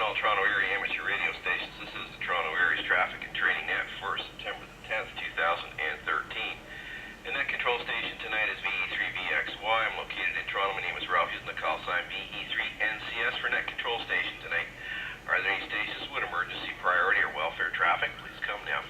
all Toronto area amateur radio stations. This is the Toronto Area's traffic and training net for September the 10th, 2013. The net control station tonight is VE3VXY. I'm located in Toronto. My name is Ralph, using the call sign VE3NCS for net control station tonight. Are there any stations with emergency priority or welfare traffic? Please come now.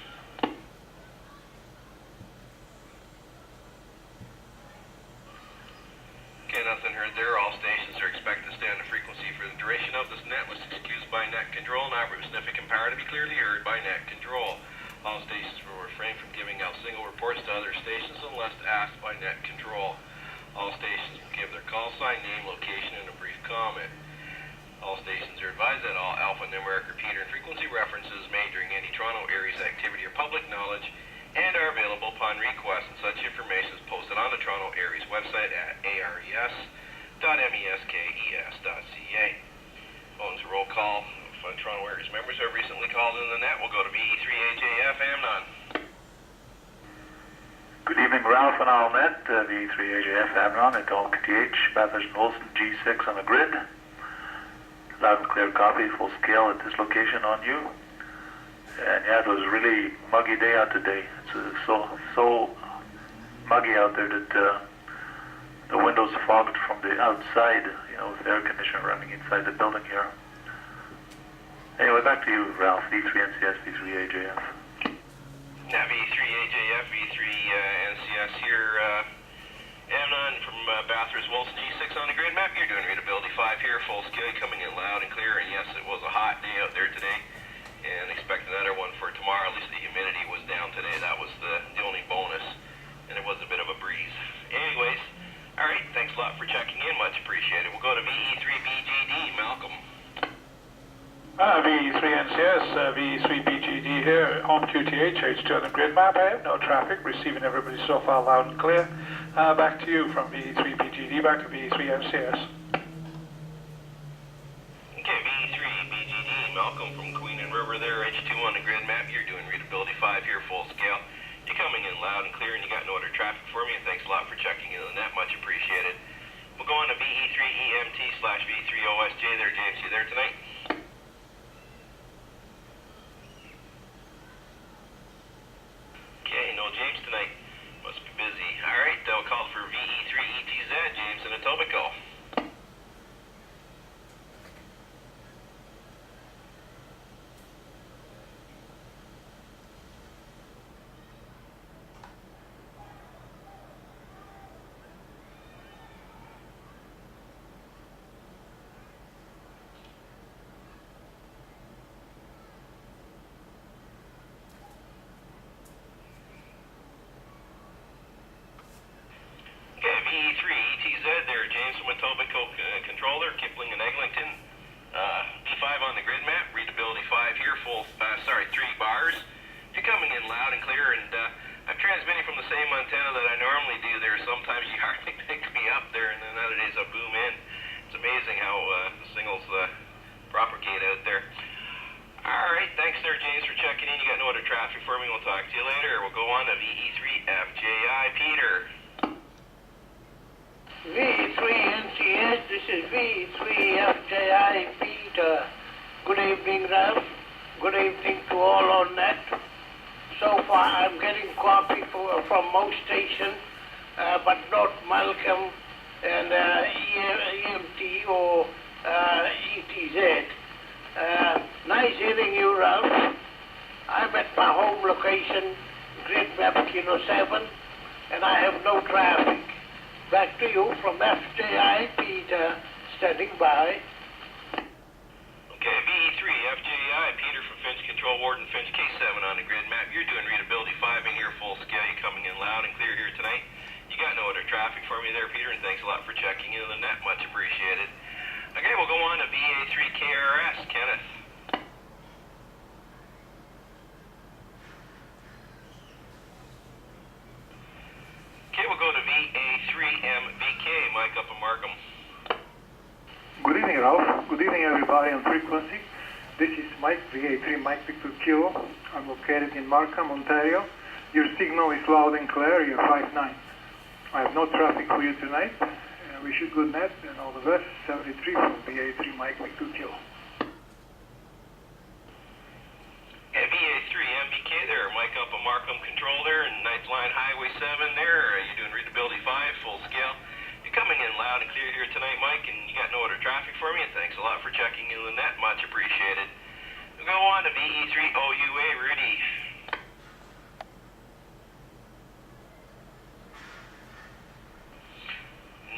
Okay, nothing heard there. All stations are expected to stay on the frequency for the duration of this net. Was excused by net control. Now with significant power to be clearly heard by net control. All stations will refrain from giving out single reports to other stations unless asked by net control. All stations will give their call sign, name, location, and a brief comment. All stations are advised that all alphanumeric repeater and frequency references made during any Toronto area's activity are public knowledge and are available upon request, and such information is posted on the Toronto area's website at ares.meskes.ca. Phones roll call. Toronto area's members who have recently called in the net will go to VE3AJF Amnon. Good evening, Ralph and all net, VE3AJF Amnon at OLKTH, Bathurst and Olsen, G6 on the grid. Loud and clear copy, full scale at this location on you. And yeah, it was a really muggy day out today. It's so muggy out there that the windows fogged from the outside, with the air conditioner running inside the building here. Anyway, back to you, Ralph, V3NCS, V3AJF. Yeah, V3AJF, V3NCS here. Amnon from Bathurst, Wilson, G6 on the grid map. You're doing readability 5 here, full scale, coming in loud and clear. And yes, it was a hot day out there today. And expect another one for tomorrow. At least the humidity was down today. That was the only bonus. And it was a bit of a breeze. Anyways, alright, thanks a lot for checking in. Much appreciated. We'll go to VE3BGD. Malcolm. VE3NCS, VE3BGD here, home QTH, H2 on the grid map. I have no traffic, receiving everybody so far loud and clear. Back to you from VE3BGD, back to VE3NCS. Okay, VE3BGD, Malcolm from Queen and River there, H2 on the grid map. You're doing readability 5 here, full scale. You're coming in loud and clear, and you got no other traffic for me. Thanks a lot for checking in on that, much appreciated. We'll go on to VE3EMT/V3OSJ there. James, you there tonight? Okay, no James tonight. Must be busy. Alright, I'll call for VE3ETZ, James in Etobicoke. VE3ETZ there, James from Etobicoke, controller, Kipling and Eglinton. B5 on the grid map, readability 5 here, 3 bars. You're coming in loud and clear, and I'm transmitting from the same antenna that I normally do there. Sometimes you hardly pick me up there, and then other days I boom in. It's amazing how the signals propagate out there. Alright, thanks there, James, for checking in. You got no other traffic for me. We'll talk to you later. We'll go on to VE3FJI, Peter. VE3NCS, this is VE3FJI Peter. Good evening, Ralph. Good evening to all on net. So far I'm getting copy from most stations, but not Malcolm and EMT or ETZ. Nice hearing you, Ralph. I'm at my home location, grid map Kilo 7, and I have no traffic. Back to you from FJI, Peter, standing by. Okay, VE3FJI, Peter from Finch Control Warden, Finch K7 on the grid map. You're doing readability 5 in here, full scale. You're coming in loud and clear here tonight. You got no other traffic for me there, Peter, and thanks a lot for checking in on the net. Much appreciated. Okay, we'll go on to VA3KRS, Kenneth. Okay, we'll go to VA3MVK, Mike up in Markham. Good evening, Ralph. Good evening, everybody on frequency. This is Mike, VA3 Mike Victor Kilo. I'm located in Markham, Ontario. Your signal is loud and clear, you're 5-9. I have no traffic for you tonight. Wish you good net and all the best. 73 from VA3 Mike Victor Kilo. there. You're doing readability 5, full scale. You're coming in loud and clear here tonight, Mike, and you got no other traffic for me, and thanks a lot for checking in the net. Much appreciated. We'll go on to VE3OUA, Rudy.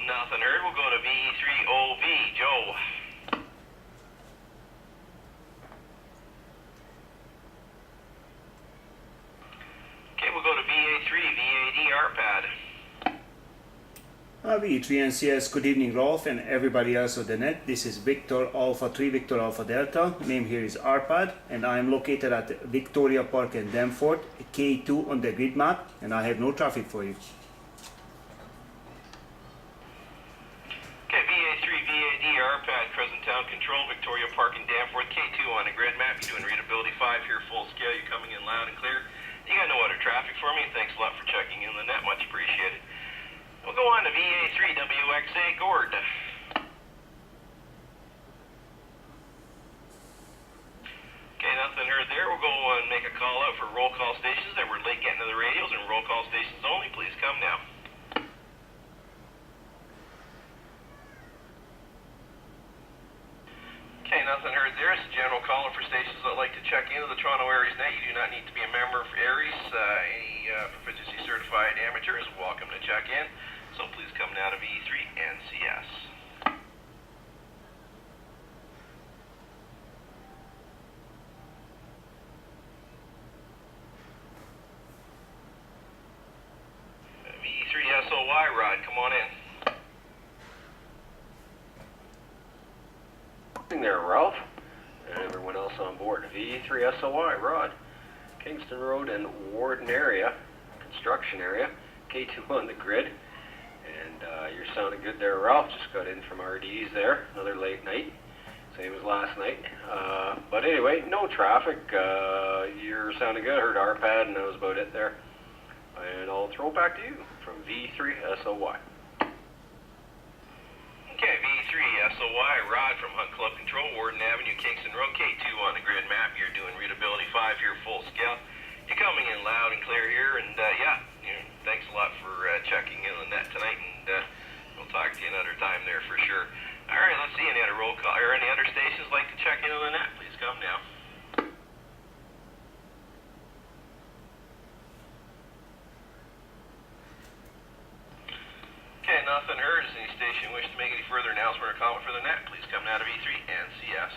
Nothing heard. We'll go to VE3OV, Joe. Okay, we'll go to VA3, VAD, RPAD. VE3NCS, good evening Rolf and everybody else on the net. This is Victor Alpha 3, Victor Alpha Delta. Name here is RPAD and I am located at Victoria Park and Danforth, K2 on the grid map, and I have no traffic for you. Okay, VA3, VAD, RPAD, Crescent Town Control, Victoria Park and Danforth, K2 on the grid map. You're doing readability 5 here, full scale. You're coming in loud and clear. You got no other traffic for me, and thanks a lot for checking in the net. Much appreciated. We'll go on to VA3, WXA, Gord. Okay, nothing heard there. We'll go and make a call out for roll call stations that were late getting to the radios, and roll call stations only. Please come now. Okay, nothing heard there. It's a general caller for stations that like to check into the Toronto Aries net. You do not need to be a member of Aries. Any proficiency certified amateur is welcome to check in. So please come now to VE3 NCS. VE3 SOY, Rod, come on in. There, Ralph, and everyone else on board. VE3 SOY, Rod, Kingston Road and Warden area, construction area, K2 on the grid, and you're sounding good there, Ralph. Just got in from RD's there, another late night, same as last night. But anyway, no traffic. You're sounding good. I heard RPAD, and that was about it there. And I'll throw it back to you from V3 SOY. Okay, V3 SOY, Rod from Hunt Club Control, Warden Avenue, Kingston Road, K2 on the grid map. You're doing readability 5 here, full scale. You're coming in loud and clear here, and thanks a lot for checking in the net tonight, and we'll talk to you another time there for sure. All right, let's see any other roll call or any other stations like to check into the net. Please come now. Okay, nothing heard. Is any station wish to make any further announcement or comment for the net? Please come now to V3 NCS.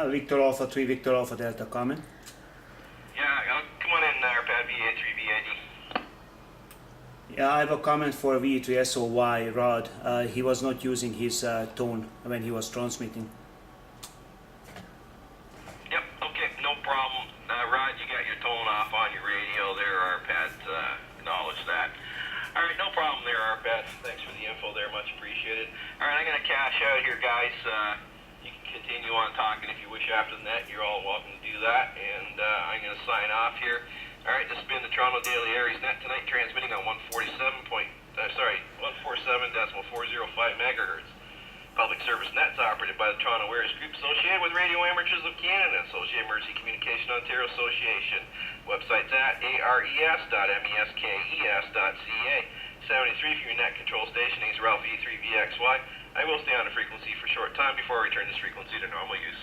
Victor Alpha 3, Victor Alpha Delta, comment. Yeah, come on in, RPAD VA3 VAD. Yeah, I have a comment for VE3 SOY, Rod. He was not using his tone when he was transmitting. Yep, okay, no problem. Rod, you got your tone off on your radio there, RPAD. Acknowledge that. All right, no problem there, RPAD. Thanks for the info there, much appreciated. All right, I'm going to cash out here, guys. You can continue on talking if you wish after the net. You're all welcome to do that, and I'm going to sign off here. All right, this has been the Toronto Daily Aries Net tonight, transmitting on 147.405 megahertz. Public service nets operated by the Toronto Aries Group, associated with Radio Amateurs of Canada, Associated Emergency Communication Ontario Association. Website's at ares.meskes.ca. 73 for your net control station. Name's Ralph E3VXY. I will stay on the frequency for a short time before I return this frequency to normal use.